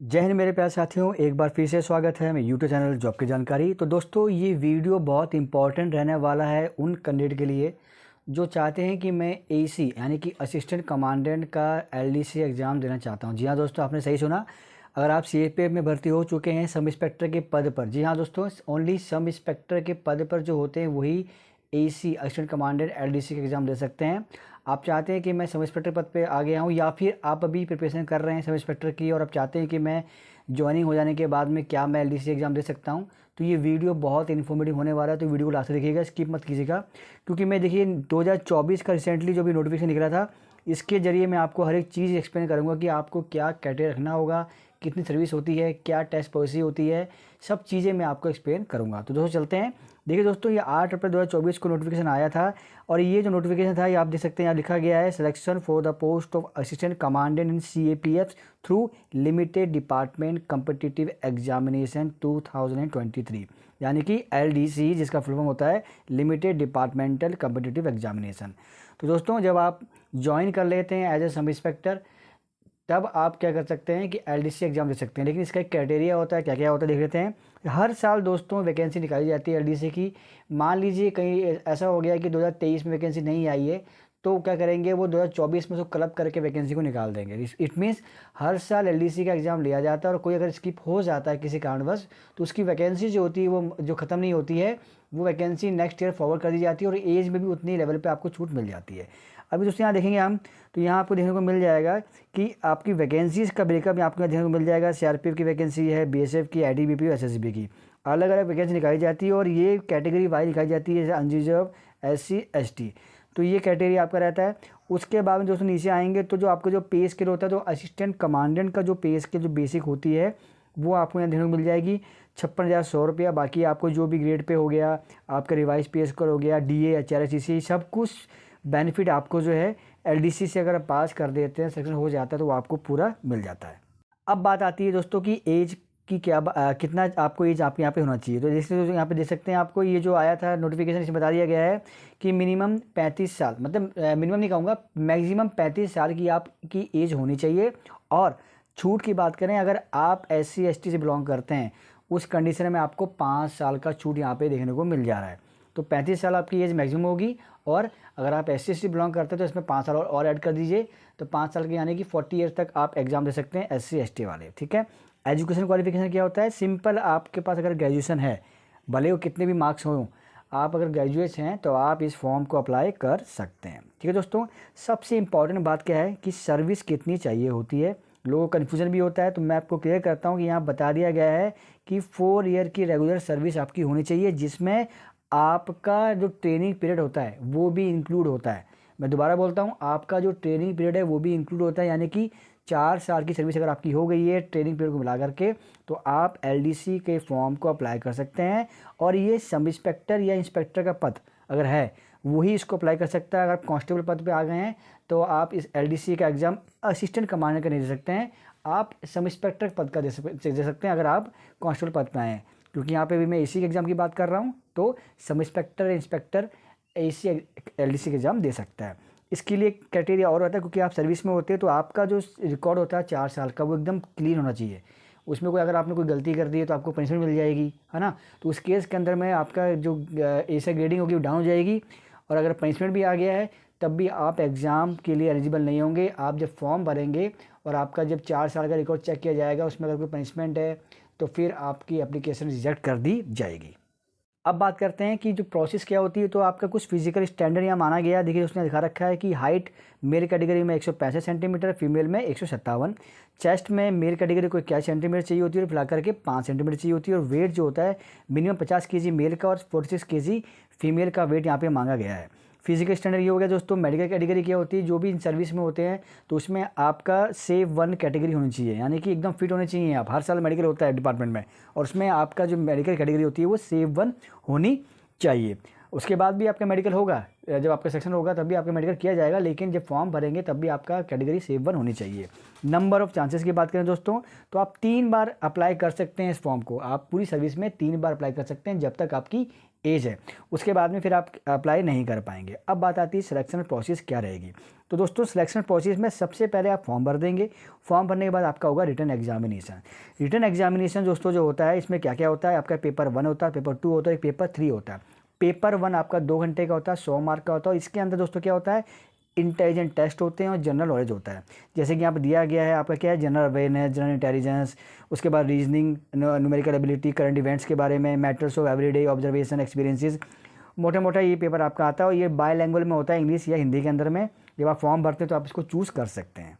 जय हिंद मेरे प्यारे साथियों, एक बार फिर से स्वागत है मेरे यूट्यूब चैनल जॉब की जानकारी। तो दोस्तों, ये वीडियो बहुत इंपॉर्टेंट रहने वाला है उन कैंडिडेट के लिए जो चाहते हैं कि मैं एसी यानी कि असिस्टेंट कमांडेंट का एलडीसी एग्ज़ाम देना चाहता हूं। जी हाँ दोस्तों, आपने सही सुना। अगर आप सीएपीएफ में भर्ती हो चुके हैं सब इंस्पेक्टर के पद पर, जी हाँ दोस्तों, ओनली सब इंस्पेक्टर के पद पर जो होते हैं वही एसी असिस्टेंट कमांडेंट एलडीसी का एग्ज़ाम दे सकते हैं। आप चाहते हैं कि मैं सब इंस्पेक्टर पद पे आ गया हूँ, या फिर आप अभी प्रिपरेशन कर रहे हैं सब इंस्पेक्टर की और आप चाहते हैं कि मैं ज्वाइनिंग हो जाने के बाद में क्या मैं एलडीसी एग्ज़ाम दे सकता हूँ, तो ये वीडियो बहुत इन्फॉर्मेटिव होने वाला है। तो वीडियो को लास्ट तक देखिएगा, स्किप मत कीजिएगा। क्योंकि मैं देखिए 2024 का रिसेंटली जो भी नोटिफिकेशन निकला था, इसके ज़रिए मैं आपको हर एक चीज़ एक्सप्लेन करूँगा कि आपको क्या क्राइटेरिया रखना होगा, कितनी सर्विस होती है, क्या टेस्ट पॉलिसी होती है, सब चीज़ें मैं आपको एक्सप्लेन करूँगा। तो दोस्तों चलते हैं। देखिए दोस्तों, ये 8 अप्रैल 2024 को नोटिफिकेशन आया था और ये जो नोटिफिकेशन था ये आप देख सकते हैं, यहाँ लिखा गया है selection for the post of assistant commandant in CAPF through limited department competitive examination 2023, यानी कि एलडीसी, जिसका फुल फॉर्म होता है लिमिटेड डिपार्टमेंटल कम्पिटिटिव एग्जामिनेशन। तो दोस्तों, जब आप ज्वाइन कर लेते हैं एज ए सब इंस्पेक्टर, तब आप क्या कर सकते हैं कि एलडीसी एग्ज़ाम दे सकते हैं। लेकिन इसका एक क्राइटेरिया होता है, क्या क्या होता है देख लेते हैं। हर साल दोस्तों वैकेंसी निकाली जाती है एलडीसी की। मान लीजिए कहीं ऐसा हो गया कि 2023 में वैकेंसी नहीं आई है, तो क्या करेंगे, वो 2024 में उसको क्लब करके वैकेंसी को निकाल देंगे। इट मीन्स हर साल एलडीसी का एग्ज़ाम लिया जाता है और कोई अगर स्किप हो जाता है किसी कारणवश, तो उसकी वैकेंसी जो होती है वो जो ख़त्म नहीं होती है, वो वैकेंसी नेक्स्ट ईयर फॉरवर्ड कर दी जाती है और एज में भी उतनी लेवल पे आपको छूट मिल जाती है। अभी दोस्तों यहाँ देखेंगे हम, तो यहाँ आपको देखने को मिल जाएगा कि आपकी वैकेंसीज़ का ब्रेकअप आपको यहाँ देखने को मिल जाएगा। सीआरपीएफ की वैकेंसी है, बीएसएफ की, आईटीबीपी और एसएसबी की अलग अलग वैकेंसी निकाली जाती है और ये कैटेगरी वाइज निकाली जाती है, जैसे अनरिजर्व, एससी, एसटी। तो ये क्राइटेरिया आपका रहता है। उसके बाद में दोस्तों नीचे आएंगे तो जो आपका जो पे स्केल होता है, तो असिस्टेंट कमांडेंट का जो पे स्केल जो बेसिक होती है वो आपको यहाँ देखने को मिल जाएगी 56,100 रुपया। बाकी आपको जो भी ग्रेड पे हो गया, आपका रिवाइज पे स्कोर हो गया, डीए, एचआरएससी, सब कुछ बेनिफिट आपको जो है एलडीसी से अगर पास कर देते हैं, सिलेक्शन हो जाता है, तो वो आपको पूरा मिल जाता है। अब बात आती है दोस्तों कि एज की कितना आपको एज आप यहाँ पे होना चाहिए। तो जैसे दोस्तों यहाँ पे देख सकते हैं, आपको ये जो आया था नोटिफिकेशन, इसमें बता दिया गया है कि मिनिमम 35 साल, मतलब मिनिमम नहीं कहूँगा, मैक्सिमम 35 साल की आपकी एज होनी चाहिए। और छूट की बात करें, अगर आप एससी एसटी से बिलोंग करते हैं, उस कंडीशन में आपको 5 साल का छूट यहाँ पे देखने को मिल जा रहा है। तो 35 साल आपकी एज मैक्सिमम होगी, और अगर आप एस सी बिलोंग करते हैं तो इसमें 5 साल और ऐड कर दीजिए, तो 5 साल के यानी कि 40 ईयर्स तक आप एग्ज़ाम दे सकते हैं एससी एसटी वाले। ठीक है। एजुकेशन क्वालिफिकेशन क्या होता है, सिंपल, आपके पास अगर ग्रेजुएशन है, भले वो कितने भी मार्क्स हों, आप अगर ग्रेजुएट हैं तो आप इस फॉर्म को अप्लाई कर सकते हैं। ठीक है दोस्तों, सबसे इंपॉर्टेंट बात क्या है कि सर्विस कितनी चाहिए होती है। लोगों को कन्फ्यूजन भी होता है, तो मैं आपको क्लियर करता हूँ कि यहाँ बता दिया गया है कि 4 ईयर की रेगुलर सर्विस आपकी होनी चाहिए, जिसमें आपका जो ट्रेनिंग पीरियड होता है वो भी इंक्लूड होता है। मैं दोबारा बोलता हूँ, आपका जो ट्रेनिंग पीरियड है वो भी इंक्लूड होता है, यानी कि 4 साल की सर्विस अगर आपकी हो गई है ट्रेनिंग पीरियड को मिला करके, तो आप एलडीसी के फॉर्म को अप्लाई कर सकते हैं। और ये सब इंस्पेक्टर या इंस्पेक्टर का पद अगर है वही इसको अप्लाई कर सकता है। अगर आप कांस्टेबल पद पे आ गए हैं तो आप इस एलडीसी का एग्ज़ाम असिस्टेंट कमांडेंट का नहीं दे सकते हैं, आप सब इंस्पेक्टर पद का दे सकते हैं अगर आप कांस्टेबल पद पे आए हैं। क्योंकि यहाँ पे भी मैं एसी के एग्ज़ाम की बात कर रहा हूँ, तो sub inspector inspector AC LDC के एग्ज़ाम दे सकता है। इसके लिए क्राइटेरिया और होता है, क्योंकि आप सर्विस में होते हैं तो आपका जो रिकॉर्ड होता है 4 साल का, वो एकदम क्लीन होना चाहिए। उसमें कोई अगर आपने कोई गलती कर दी है तो आपको पनिशमेंट मिल जाएगी, है ना। तो उस केस के अंदर में आपका जो एसी ग्रेडिंग होगी वो डाउन हो जाएगी, और अगर पनिशमेंट भी आ गया है तब भी आप एग्ज़ाम के लिए एलिजिबल नहीं होंगे। आप जब फॉर्म भरेंगे और आपका जब 4 साल का रिकॉर्ड चेक किया जाएगा, उसमें अगर कोई पनिशमेंट है तो फिर आपकी एप्लीकेशन रिजेक्ट कर दी जाएगी। अब बात करते हैं कि जो प्रोसेस क्या होती है। तो आपका कुछ फिजिकल स्टैंडर्ड यहाँ माना गया है। देखिए उसने दिखा रखा है कि हाइट मेल कैटेगरी में 165 सेंटीमीटर, फीमेल में 157। चेस्ट में मेल कैटेगरी को 21 सेंटीमीटर चाहिए होती है और फिलहाल करके 5 सेंटीमीटर चाहिए होती है। और वेट जो होता है मिनिमम 50 केजी मेल का और 46 केजी फीमेल का वेट यहाँ पे मांगा गया है। फिजिकल स्टैंडर्ड ये हो गया दोस्तों। मेडिकल कैटेगरी क्या होती है, जो भी इन सर्विस में होते हैं तो उसमें आपका सेव 1 कैटेगरी होनी चाहिए, यानी कि एकदम फिट होने चाहिए आप। हर साल मेडिकल होता है डिपार्टमेंट में, और उसमें आपका जो मेडिकल कैटेगरी होती है वो सेव 1 होनी चाहिए। उसके बाद भी आपका मेडिकल होगा, जब आपका सेक्शन होगा तब भी आपका मेडिकल किया जाएगा, लेकिन जब फॉर्म भरेंगे तब भी आपका कैटेगरी सेव 1 होनी चाहिए। नंबर ऑफ़ चांसेस की बात करें दोस्तों, तो आप 3 बार अप्लाई कर सकते हैं इस फॉर्म को। आप पूरी सर्विस में 3 बार अप्लाई कर सकते हैं जब तक आपकी एज है, उसके बाद में फिर आप अप्लाई नहीं कर पाएंगे। अब बात आती है सिलेक्शन प्रोसेस क्या रहेगी। तो दोस्तों सिलेक्शन प्रोसेस में सबसे पहले आप फॉर्म भर देंगे। फॉर्म भरने के बाद आपका होगा रिटन एग्जामिनेशन। रिटन एग्जामिनेशन दोस्तों जो होता है, इसमें क्या क्या होता है, आपका पेपर 1 होता है, पेपर 2 होता है, पेपर 3 होता है। पेपर 1 आपका 2 घंटे का होता है, 100 मार्क का होता है। इसके अंदर दोस्तों क्या होता है, इंटेलिजेंट टेस्ट होते हैं और जनरल नॉलेज होता है। जैसे कि यहाँ पर दिया गया है आपका क्या है, जनरल अवेयरनेस, जनरल इंटेलिजेंस, उसके बाद reasoning, numerical ability, current events के बारे में, matters of everyday observation experiences, मोटा मोटा ये पेपर आपका आता है। और ये बायलैंग्वेज में होता है, इंग्लिश या हिंदी के अंदर में। जब आप फॉर्म भरते हैं तो आप इसको चूज़ कर सकते हैं।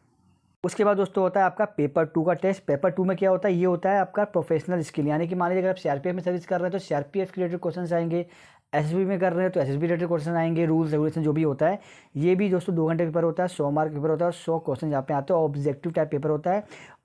उसके बाद दोस्तों होता है आपका पेपर 2 का टेस्ट। पेपर 2 में क्या होता है, ये होता है आपका प्रोफेशनल स्किल, यानी कि मान लीजिए अगर आप सीआरपीएफ में सर्विस कर रहे हैं तो सीआरपीएफ के रिलेटेड क्वेश्चन आएंगे, एसएसबी में कर रहे हैं तो एसएसबी रिलेटेड क्वेश्चन आएंगे, रूल्स रेगुलेशन जो भी होता है। ये भी दोस्तों 2 घंटे पेपर होता है, 100 मार्क पेपर होता है, 100 क्वेश्चन यहाँ पे आते हैं, ऑब्जेक्टिव टाइप पेपर होता है।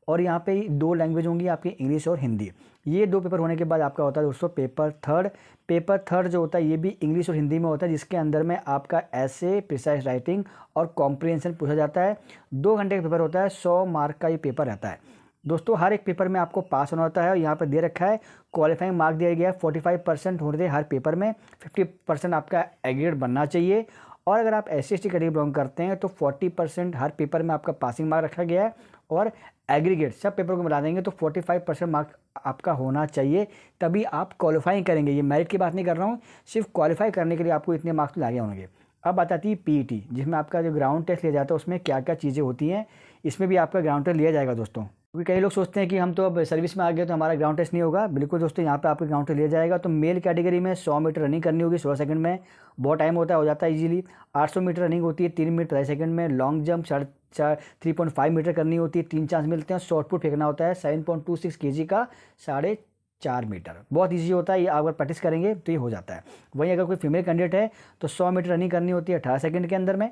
और यहाँ पे 2 लैंग्वेज होंगी आपकी, इंग्लिश और हिंदी। ये 2 पेपर होने के बाद आपका होता है दोस्तों पेपर 3। पेपर 3 जो होता है ये भी इंग्लिश और हिंदी में होता है, जिसके अंदर में आपका ऐसे, प्रिसाइज राइटिंग और कॉम्प्रिहेंशन पूछा जाता है। 2 घंटे का पेपर होता है, 100 मार्क का ये पेपर रहता है। दोस्तों हर एक पेपर में आपको पास होना होता है। और यहाँ पर दे रखा है क्वालिफाइंग मार्क दिया गया है 45% होने थे हर पेपर में, 50% आपका एग्रीगेट बनना चाहिए। और अगर आप SC ST कैटेगरी बिलोंग करते हैं तो 40% हर पेपर में आपका पासिंग मार्क रखा गया है। और एग्रीगेट सब पेपर को मिला देंगे तो 45% मार्क आपका होना चाहिए, तभी आप क्वालिफाई करेंगे। ये मेरिट की बात नहीं कर रहा हूँ, सिर्फ क्वालिफाई करने के लिए आपको इतने मार्क्स लागे होंगे। अब बात आती है PET, जिसमें आपका जो ग्राउंड टेस्ट लिया जाता है उसमें क्या क्या चीज़ें होती हैं। इसमें भी आपका ग्राउंड टेस्ट लिया जाएगा दोस्तों, क्योंकि कई लोग सोचते हैं कि हम तो अब सर्विस में आ गए तो हमारा ग्राउंड टेस्ट नहीं होगा। बिल्कुल दोस्तों, यहाँ पे आपका ग्राउंड टेस्ट लिया जाएगा। तो मेल कैटेगरी में 100 मीटर रनिंग करनी होगी 16 सेकंड में, बहुत टाइम होता है, हो जाता है इजीली। 800 मीटर रनिंग होती है 3 मिनट 2.5 सेकंड में। लॉन्ग जंप 3.5 मीटर करनी होती है, 3 चांस मिलते हैं। शॉर्ट पुट फेंकना होता है 7.26 kg का 4.5 मीटर, बहुत ईजी होता है। ये अगर प्रैक्टिस करेंगे तो ये हो जाता है। वहीं अगर कोई फीमेल कैंडिडेट है तो 100 मीटर रनिंग करनी होती है 18 सेकंड के अंदर में,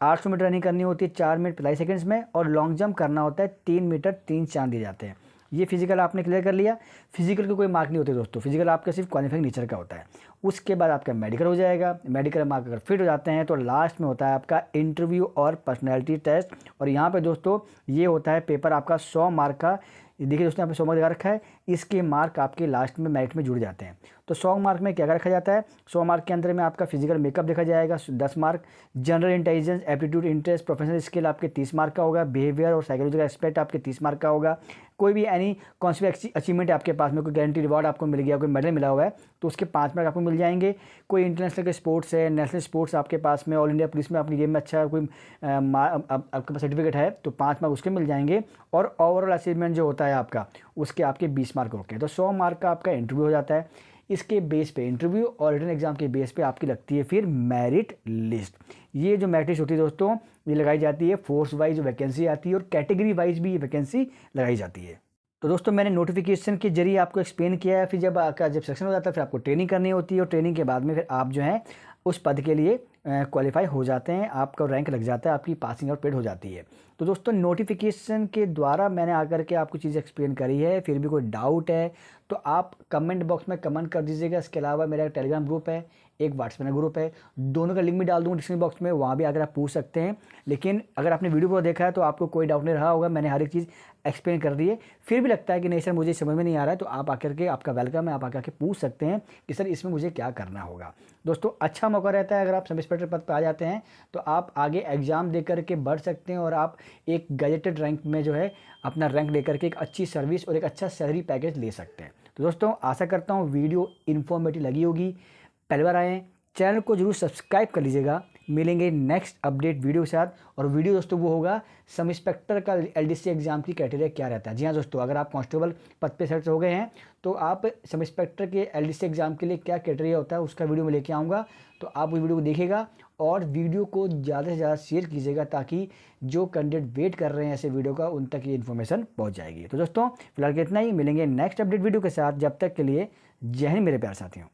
800 मीटर रनिंग करनी होती है 4 मिनट 45 सेकंड्स में, और लॉन्ग जंप करना होता है 3 मीटर 3 चांद दिए जाते हैं। ये फिजिकल आपने क्लियर कर लिया। फिजिकल के कोई मार्क नहीं होते दोस्तों, फिजिकल आपका सिर्फ क्वालिफाइंग नेचर का होता है। उसके बाद आपका मेडिकल हो जाएगा। मेडिकल मार्क अगर फिट हो जाते हैं तो लास्ट में होता है आपका इंटरव्यू और पर्सनैलिटी टेस्ट। और यहाँ पर दोस्तों ये होता है पेपर आपका 100 मार्क का। देखिए दोस्तों यहाँ पे 100 मार्क दिखा रखा है, इसके मार्क आपके लास्ट में मेरिट में जुड़ जाते हैं। तो 100 मार्क में क्या रखा जाता है, 100 मार्क के अंदर में आपका फिजिकल मेकअप देखा जाएगा 10 mark, general intelligence, aptitude, interest, professional skill आपके 30 मार्क का होगा, बिहेवियर और साइकोलॉजिकल एस्पेक्ट आपके 30 मार्क का होगा। कोई भी एनी कॉन्स्पिक्यूस अचीवमेंट आपके पास में, कोई गारंटी रिवॉर्ड आपको मिल गया, कोई मेडल मिला हुआ है तो उसके 5 मार्क आपको मिल जाएंगे। कोई इंटरनेशनल के स्पोर्ट्स है, नेशनल स्पोर्ट्स आपके पास में, ऑल इंडिया पुलिस में आपकी गेम में अच्छा कोई आपके पास सर्टिफिकेट है तो 5 मार्क उसके मिल जाएंगे। और ओवरऑल अचीवमेंट जो होता है आपका, उसके आपके 20 मार्क होते हैं। तो 100 मार्क का आपका इंटरव्यू हो जाता है। इसके बेस पे इंटरव्यू और रिटन एग्जाम के बेस पे आपकी लगती है फिर मेरिट लिस्ट। ये जो मेरिट लिस्ट होती है दोस्तों, ये लगाई जाती है फोर्स वाइज वैकेंसी आती है और कैटेगरी वाइज भी ये वैकेंसी लगाई जाती है। तो दोस्तों मैंने नोटिफिकेशन के जरिए आपको एक्सप्लेन किया है। फिर जब सिलेक्शन हो जाता है फिर आपको ट्रेनिंग करनी होती है, और ट्रेनिंग के बाद में फिर आप जो है उस पद के लिए क्वालिफाई हो जाते हैं, आपका रैंक लग जाता है, आपकी पासिंग आउट पेड हो जाती है। तो दोस्तों नोटिफिकेशन के द्वारा मैंने आकर के आपको चीज़ एक्सप्लेन करी है। फिर भी कोई डाउट है तो आप कमेंट बॉक्स में कमेंट कर दीजिएगा। इसके अलावा मेरा टेलीग्राम ग्रुप है, एक व्हाट्सएप ग्रुप है, दोनों का लिंक भी डाल दूँगा डिस्क्रिप्शन बॉक्स में, वहाँ भी आकर आप पूछ सकते हैं। लेकिन अगर आपने वीडियो को देखा है तो आपको कोई डाउट नहीं रहा होगा, मैंने हर एक चीज़ एक्सप्लेन कर दी है। फिर भी लगता है कि नहीं सर मुझे समझ में नहीं आ रहा है, तो आप आकर के, आपका वेलकम है, आप आकर के पूछ सकते हैं कि सर इसमें मुझे क्या करना होगा। दोस्तों अच्छा मौका रहता है, अगर आप सब इंस्पेक्टर पद पर आ जाते हैं तो आप आगे एग्ज़ाम दे करके बढ़ सकते हैं, और आप एक गजेटेड रैंक में जो है अपना रैंक लेकर के एक अच्छी सर्विस और एक अच्छा सैलरी पैकेज ले सकते हैं। तो दोस्तों आशा करता हूँ वीडियो इन्फॉर्मेटिव लगी होगी। पहली बार आए हैं, चैनल को जरूर सब्सक्राइब कर लीजिएगा। मिलेंगे नेक्स्ट अपडेट वीडियो के साथ। और वीडियो दोस्तों वो होगा सब इंस्पेक्टर का LDC एग्जाम की क्राइटेरिया क्या रहता है। जी हाँ दोस्तों, अगर आप कांस्टेबल पद पे सेलेक्ट हो गए हैं तो आप सब इंस्पेक्टर के LDC एग्जाम के लिए क्या क्राइटेरिया होता है उसका वीडियो मैं लेके आऊँगा। तो आप वो वीडियो को देखिएगा और वीडियो को ज़्यादा से ज़्यादा शेयर कीजिएगा, ताकि जो कैंडिडेट वेट कर रहे हैं ऐसे वीडियो का उन तक ये इन्फॉर्मेशन पहुँच जाएगी। तो दोस्तों फिलहाल इतना ही, मिलेंगे नेक्स्ट अपडेट वीडियो के साथ। जब तक के लिए जय हिंद मेरे प्यारे साथियों।